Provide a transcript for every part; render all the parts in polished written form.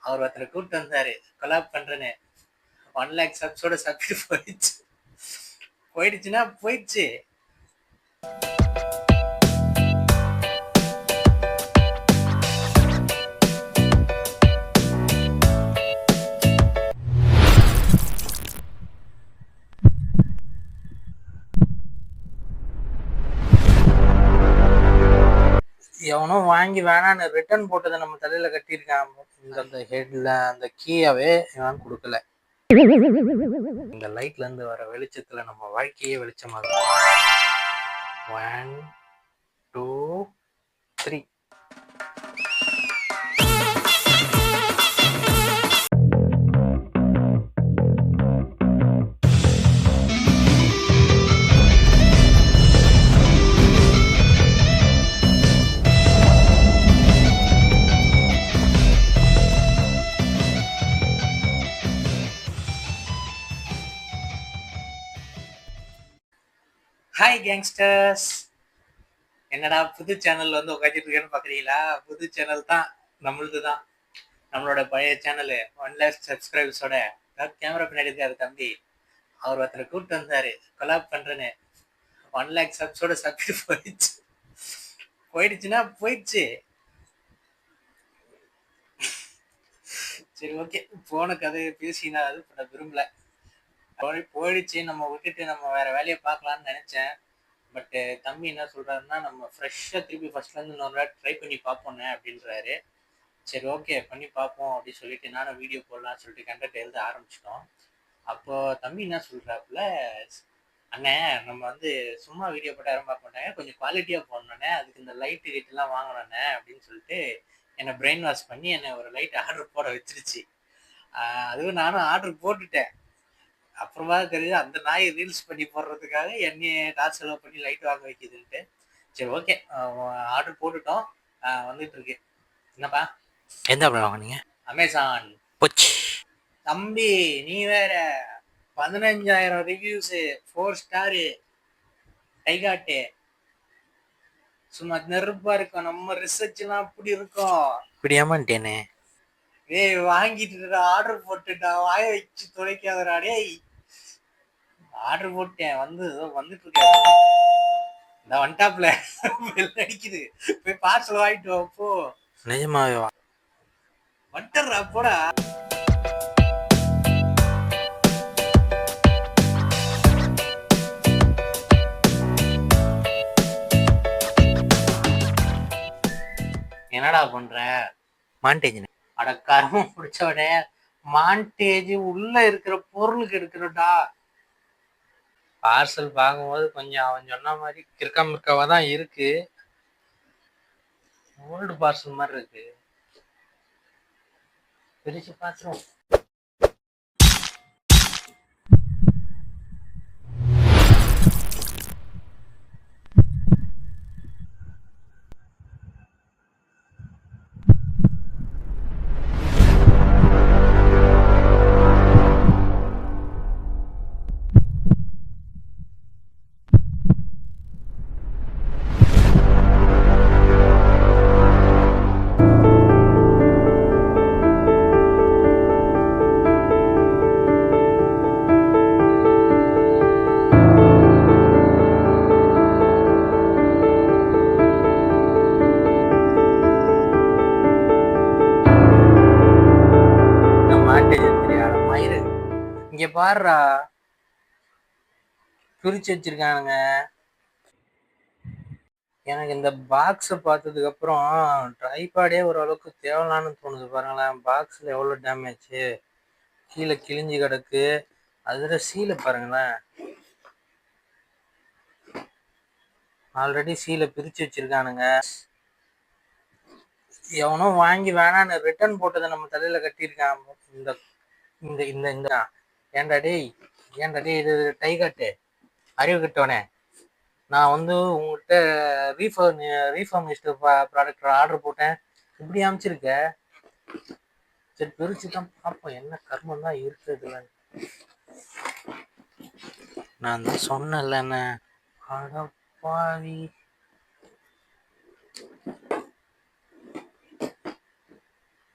அவர் ஒருத்தரை கூப்பிட்டு வந்தாரு கொலாப் பண்றேன்னு. 1 lakh சப்ஸோட சப்ஸ்கிரைப் போயிடுச்சுன்னா போயிடுச்சு. எவனோ வாங்கி வேணான்னு ரிட்டர்ன் போட்டதை நம்ம தலையில கட்டியிருக்கான். இந்த ஹெட்ல அந்த கீயாவே இவன் கொடுக்கல. இந்த லைட்ல இருந்து வர வெளிச்சத்துல நம்ம வாழ்க்கையே வெளிச்சமாக. 1 2 3. ஹாய் கேங்ஸ்டர்ஸ், என்னடா புது சேனல் வந்து உட்காந்துட்டு இருக்கேன்னு பாக்குறீங்களா? புது சேனல் தான், நம்மளது தான். நம்மளோட பழைய சேனலு 1 lakh சப்ஸ்கிரைபர்ஸோட கேமரா பின்னாடி இருக்காரு தம்பி. அவர் ஒருத்தரை கூப்பிட்டு வந்தாரு கொலாப் பண்றேன்னு. 1 lakh சப்ஸோட சப்ஸ்கிரைப் போயிடுச்சுன்னா போயிடுச்சு. சரி, ஓகே, போன கதையை பேசினா அது பண்ண விரும்பல. போயிடுச்சு, நம்ம விட்டுட்டு நம்ம வேற வேலையை பார்க்கலாம்னு நினைச்சேன். பட் தம்பி என்ன சொல்றாருன்னா, நம்ம ஃப்ரெஷ்ஷாக திருப்பி ஃபர்ஸ்ட்ல இருந்து இன்னொரு ட்ரை பண்ணி பார்ப்போண்ணே அப்படின்றாரு. சரி, ஓகே, பண்ணி பார்ப்போம் அப்படின்னு சொல்லிட்டு நானும் வீடியோ போடலாம்னு சொல்லிட்டு கண்டென்ட் எழுத ஆரம்பிச்சிட்டோம். அப்போ தம்பி என்ன சொல்றாப்புல, அண்ணே நம்ம வந்து சும்மா வீடியோ போட்டு யாரும் பார்க்க மாட்டாங்க, கொஞ்சம் குவாலிட்டியாக போடணுண்ணே, அதுக்கு இந்த லைட்டு கிட்டெல்லாம் வாங்கணுண்ணே அப்படின்னு சொல்லிட்டு என்னை பிரெயின் வாஷ் பண்ணி என்னை ஒரு லைட் ஆர்டர் போட வச்சிருச்சு. அதுவும் நானும் ஆர்டர் போட்டுட்டேன். அப்புறமா தெரியுது அந்த நாய் ரீல்ஸ் பண்ணி போடுறதுக்காக என்னைய காசு செலவு பண்ணி லைட் வாங்க வைக்குதுன்ட்டு. சரி, ஓகே, ஆர்டர் போட்டுட்டோம், வந்துட்டு இருக்கு. என்னப்பா, எந்த வாங்கினீங்க? அமேசான். போச்சு தம்பி, நீ வேற 15,000 ரிவ்யூஸு, 4 ஸ்டாரு, கைகாட்டு. சும்மா நெருப்பா இருக்கும். நம்ம ரிசர்ச் எல்லாம் அப்படி இருக்கும். இப்படி ஏமாட்டேனே. ஏய், வாங்கிட்டு ஆர்டர் போட்டுட்டா, வாய வச்சு துளைக்காதடா டேய். ஆர்டர் போட்டேன், வந்துட்டு இருக்கேன். இந்த வந்துட்டாப்ல வெள்ள அடிக்குது, போய் பார்சல் வாங்கிட்டு வா போ. நிஜமாவே வந்துடுறா போடா. என்னடா பண்ற? மாண்டேஜ். அடக்காரமும் பிடிச்சவனே, மாண்டேஜ் உள்ள இருக்கிற பொருளுக்கு எடுக்கிறடா. பார்சல் பார்க்கும்போது கொஞ்சம் அவன் சொன்ன மாதிரி கிறுக்கா மிர்க்காவா தான் இருக்கு. ஓல்டு பார்சல் மாதிரி இருக்கு. பிரிச்சு பார்த்துருவோம். இங்க பாருடா, பிரிச்சு வச்சிருக்கானுங்க. எனக்கு இந்த பாக்ஸை பார்த்ததுக்கு அப்புறம் ட்ரைபாடே ஓரளவுக்கு தேவலான்னு தோணுது. பாருங்களேன், பாக்ஸில் எவ்வளோ டேமேஜ், கீழே கிழிஞ்சு கிடக்கு. அதுல சீலை பாருங்களேன், ஆல்ரெடி சீலை பிரிச்சு வச்சிருக்கானுங்க. எவனோ வாங்கி வேணான்னு ரிட்டர்ன் போட்டதை நம்ம தலையில கட்டியிருக்கான். இந்த இந்த இந்த இந்த ஏன்டா டேய், இது டை காட்டு, அறிவு கட்டவனே. நான் வந்து உங்கள்கிட்ட ரீஃபர்னிஷ்டு ப்ராடக்ட் ஆர்டர் போட்டேன், இப்படி அமைச்சிருக்க. சரி, பிரிச்சு தான் பார்ப்போம் என்ன கர்மம் தான் இருக்குதுல. நான் தான் சொன்னேன்ல என்ன. அடப்பாவி,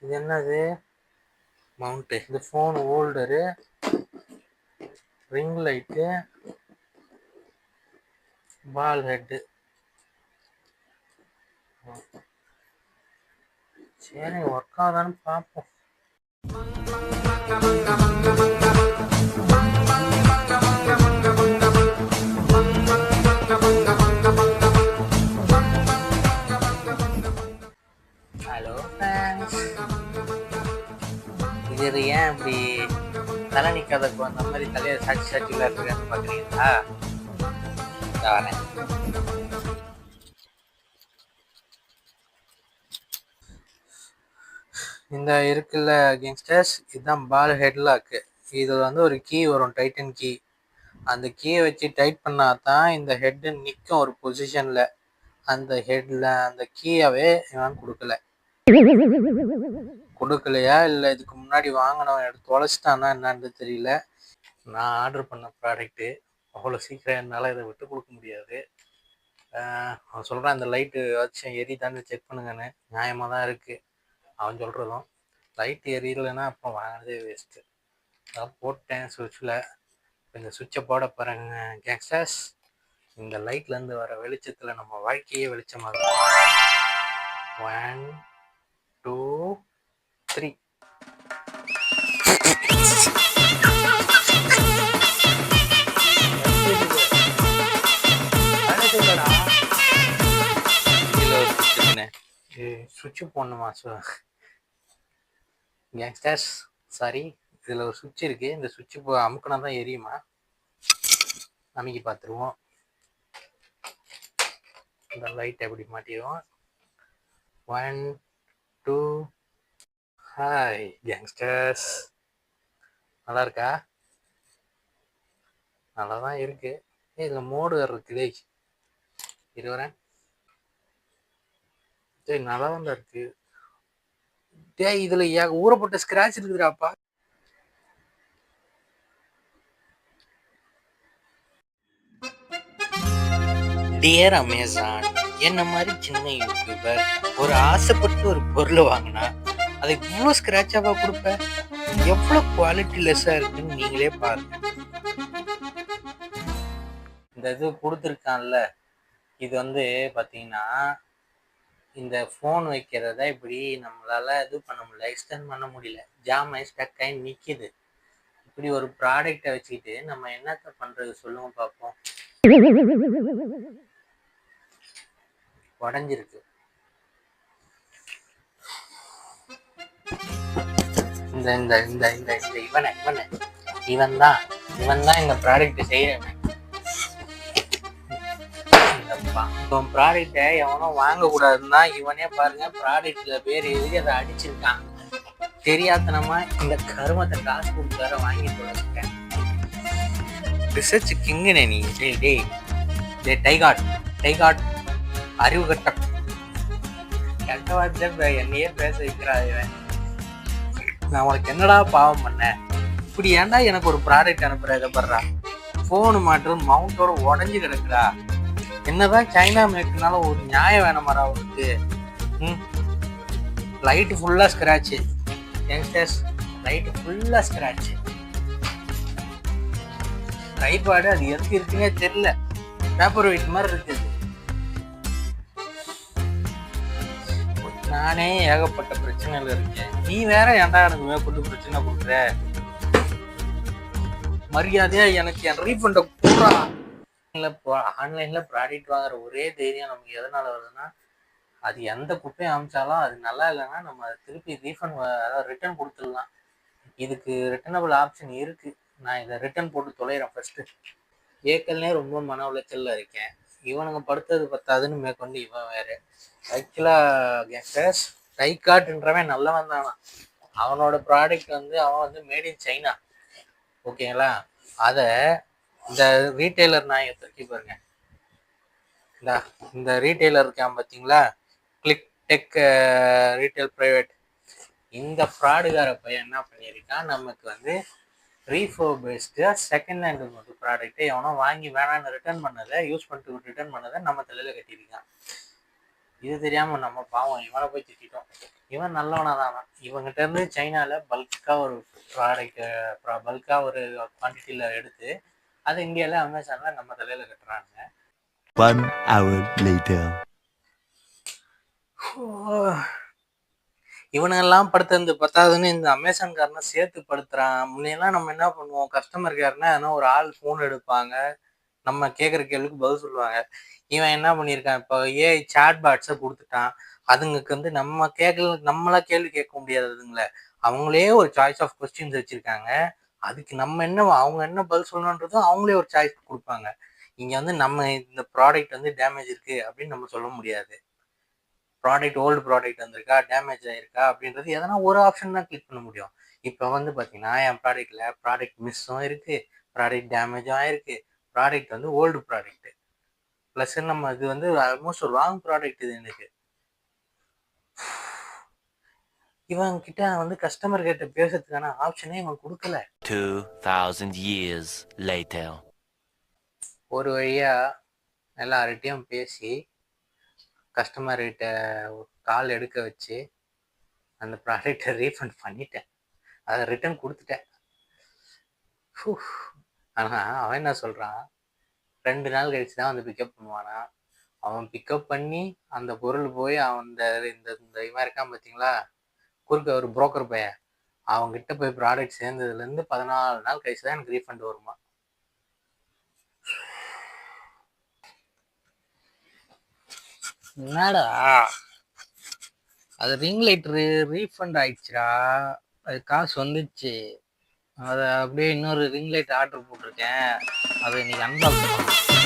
இது என்னது? மவுண்ட்டு, இந்த ஃபோன் ஹோல்டரு, ரிங் லைட்டு, பால் ஹெட்டு. சரி ஒர்க் ஆகுதான்னு பார்ப்போம். ஹலோ ஃப்ரெண்ட்ஸ், இது ஏன் இப்படி தலை நிற்காதக்கு வந்த மாதிரி தலையை சாட்சி சாட்சியில் இருக்குன்னு பார்க்குறீங்களா? வரேன். இந்த இருக்குல்ல கேங்ஸ்டர்ஸ், இதுதான் பால் ஹெட்லாக்கு. இதில் வந்து ஒரு கீ வரும், டைட்டன் கீ. அந்த கீயை வச்சு டைட் பண்ணால் தான் இந்த ஹெட்டு நிற்கும் ஒரு பொசிஷனில். அந்த ஹெட்டில் அந்த கீயவே இவன் கொடுக்கலையா இல்லை இதுக்கு முன்னாடி வாங்கினவன் எடுத்து தொலைச்சிட்டானா என்னான்னு தெரியல. நான் ஆர்டர் பண்ண ப்ராடக்ட்டு அவ்வளோ சீக்கிரம் என்னால் இதை விட்டு கொடுக்க முடியாது. அவன் சொல்கிறான் இந்த லைட்டு வச்சு எரிதான்னு செக் பண்ணுங்கன்னு. நியாயமாக தான் இருக்குது அவன் சொல்கிறதும். லைட் எரியலைன்னா அப்போ வாங்கினதே வேஸ்ட்டு. அதான் போட்டேன் சுவிட்சில். இந்த சுவிட்சை போட பாருங்க கேங்ஸ்டர்ஸ். இந்த லைட்லேருந்து வர வெளிச்சத்தில் நம்ம வாழ்க்கையே வெளிச்சமாக. 1 2 3. சுவிட்சு போடணுமா கேங்ஸ்டர்ஸ்? சாரி, இதில் ஒரு சுவிட்ச் இருக்குது. இந்த சுவிட்சு இப்போ அமுக்கினா தான் எரியுமா? அமைக்கி பார்த்துருவோம். இந்த லைட் எப்படி மாட்டிடுவோம். 1 2. ஹாய் கேங்ஸ்டர்ஸ், நல்லா இருக்கா? நல்லா தான் இருக்கு. இதில் மோடு இருக்குதே, இது வரேன். சரி நல்லா தான் இருக்கு. இதில் ஊறப்பட்ட ஸ்க்ராட்ச் இருக்குதுடாப்பா. டியர் அமேசான், என்ன மாதிரி சின்ன யூடியூபர் ஒரு ஆசைப்பட்டு ஒரு பொருளை வாங்கினா அதை இவ்வளோ ஸ்க்ராட்சாவா கொடுப்ப? எவ்வளோ குவாலிட்டி லெஸ்ஸாக இருக்குன்னு நீங்களே பாருங்க. இந்த இது கொடுத்துருக்கான்ல, இது வந்து பார்த்தீங்கன்னா இந்த ஃபோன் வைக்கிறத இப்படி நம்மளால இது பண்ண முடியல, எக்ஸ்டெண்ட் பண்ண முடியல. ஜாம் ஆகி ஸ்டக் ஆகி நிற்கிது. இப்படி ஒரு ப்ராடக்டை வச்சுக்கிட்டு நம்ம என்னத்த பண்ணுறது சொல்லுங்க பார்ப்போம். உடஞ்சிருக்கு. இந்த இந்த இந்த இந்த இந்த இவன் தான் இந்த ப்ராடக்ட் செய்யறவன். ப்ராடக்டை எவனும் வாங்கக்கூடாதுன்னா இவனே பாருங்க ப்ராடக்ட்ல பேர் எழுதி அதை அடிச்சிருக்கான். தெரியாதனமா இந்த கருமத்தை காசு கொடுத்து வேற வாங்கி தொலைச்சிட்டேன். ரிசர்ச் கிங்குனே நீ. டைகாட் அறிவு கட்டம் கெட்ட வார்த்தை என்னையே பேச வைக்கிறா இவன். நான் உனக்கு என்னடா பாவம் பண்ணேன்? இப்படி ஏன்டா எனக்கு ஒரு ப்ராடக்ட் அனுப்புற? இதை படுறா, ஃபோனு மாட்டும் மவுண்டோட உடஞ்சி கிடக்குடா. என்னதான் சைனா மேக்குனால ஒரு நியாயம் வேணாமாடா அவனுக்கு? லைட்டு ஃபுல்லாக ஸ்க்ராட்சு யங்ஸ்டர்ஸ், லைட்டு ஃபுல்லாக ஸ்க்ராட்சு. ட்ரைபாடு அது எதுக்கு இருக்குன்னே தெரியல, பேப்பர் வெயிட் மாதிரி இருக்குது. நானே ஏகப்பட்ட பிரச்சனையில இருக்கேன், நீ வேற ஏன்டா எனக்கு மேற்கொண்டு பிரச்சனை கொடுக்குற? மரியாதையா எனக்கு என் ரீஃபண்டை போடுறா. ஆன்லைன்ல ப்ராடக்ட் வாங்குற ஒரே தைரியம் நமக்கு எதனால வருதுன்னா, அது எந்த குப்பையும் அமைச்சாலும் அது நல்லா இல்லைன்னா நம்ம அதை திருப்பி ரீஃபண்ட், அதாவது ரிட்டர்ன் கொடுத்துடலாம். இதுக்கு ரிட்டர்னபிள் ஆப்ஷன் இருக்கு. நான் இதை ரிட்டர்ன் போட்டு தொலைகிறேன் ஃபர்ஸ்ட். ஏற்கனவே ரொம்ப மன உளைச்சல்ல இருக்கேன். இவனுங்க படுத்தது பத்தாதுன்னு மேற்கொண்டு இவன் வேற. ஆக்சுவலாக கேங்ஸ்டர்ஸ், டைகாட்ன்றவன் நல்லவன் தானா. அவனோட ப்ராடக்ட் வந்து அவன் வந்து மேட் இன் சைனா, ஓகேங்களா? அதை இந்த ரீட்டைலர் நான் தூக்கி பாருங்க, இந்த ரீட்டைலர் இருக்கான் பார்த்தீங்களா, கிளிக் டெக் ரீட்டைல் ப்ரைவேட். இந்த ஃப்ராடுகார பையன் என்ன பண்ணியிருக்கான், நமக்கு வந்து ரீஃபர்பிஷ்டு செகண்ட் ஹேண்ட் ப்ராடக்ட்டை எவனோ வாங்கி வேணான்னு ரிட்டர்ன் பண்ணதை, யூஸ் பண்ணிட்டு ரிட்டர்ன் பண்ணதை நம்ம தலையில் கட்டியிருக்கான். இது தெரியாமல் நம்ம பாவம் இவனை போய் திட்டோம். இவன் நல்லவனா தானா. இவங்கிட்ட இருந்து சைனால பல்கா ஒரு ப்ராடக்ட் பல்கா ஒரு குவான்டிட்டியில எடுத்து அது இந்தியாவில் அமேசான்ல நம்ம தலையில கட்டுறாங்க. 1 hour later. இவனுங்கெல்லாம் படுத்துறது பத்தாதுன்னு இந்த அமேசான்காரனை சேர்த்து படுத்துறான். முன்னையெல்லாம் நம்ம என்ன பண்ணுவோம், கஸ்டமர் கேர்னா ஏன்னா ஒரு ஆள் ஃபோன் எடுப்பாங்க, நம்ம கேட்குற கேள்விக்கு பதில் சொல்லுவாங்க. இவன் என்ன பண்ணியிருக்கான், இப்போ ஏஐ சாட் பாட்ஸை கொடுத்துட்டான். அதுங்களுக்கு வந்து நம்ம நம்மளா கேள்வி கேட்க முடியாதுங்களே, அவங்களே ஒரு சாய்ஸ் ஆஃப் கொஸ்டின்ஸ் வச்சிருக்காங்க. அதுக்கு நம்ம என்ன அவங்க என்ன பதில் சொல்லணுன்றதும் அவங்களே ஒரு சாய்ஸ் கொடுப்பாங்க. இங்க வந்து நம்ம இந்த ப்ராடக்ட் வந்து டேமேஜ் இருக்கு அப்படின்னு நம்ம சொல்ல முடியாது. ப்ராடக்ட் ஓல்டு ப்ராடக்ட் வந்திருக்கா, டேமேஜ் ஆயிருக்கா அப்படின்றது எதனா ஒரு ஆப்ஷன் தான் கிளிக் பண்ண முடியும். இப்போ வந்து பார்த்தீங்கன்னா என் ப்ராடக்ட்ல ப்ராடக்ட் மிஸ்ஸும் இருக்கு, ப்ராடக்ட் டேமேஜும் ஆயிருக்கு, ப்ராடக்ட் வந்து ஓல்டு ப்ராடக்ட் ப்ளஸ் நம்ம இது வந்து ஆல்மோஸ்ட் ஒரு ராங் ப்ராடக்ட் இது எனக்கு. இவன் கிட்ட வந்து கஸ்டமர் கிட்ட பேசுறதுக்கான ஆப்ஷனே இவன் கொடுக்கல. 2000 years later. ஒரு வழியா எல்லார்கிட்டையும் பேசி கஸ்டமர் கிட்ட கால் எடுக்க வச்சு அந்த ப்ராடக்டை ரீஃபண்ட் பண்ணிட்டேன், அதை ரிட்டர்ன் கொடுத்துட்டேன். ஆனால் அவன் என்ன சொல்கிறான், 2 நாள் கழிச்சு தான் வந்து பிக்கப் பண்ணுவானா. அவன் பிக்கப் பண்ணி அந்த பொருள் போய் அவன் இந்த இந்த இவன் இருக்கான் பார்த்தீங்களா, குறுக்க ஒரு புரோக்கர் பையன், அவங்ககிட்ட போய் ப்ராடக்ட் சேர்ந்ததுலேருந்து 14 நாள் கழிச்சு தான் எனக்கு ரீஃபண்ட் வருமா. என்னடா அது ரிங் லைட் ரீஃபண்ட் ஆயிடுச்சுடா, அது காசு வந்துச்சு. அதை அப்படியே இன்னொரு ரிங் லைட் ஆர்டர் போட்டிருக்கேன், அதை இன்னைக்கு அன்பாக்ஸ் பண்ணேன்.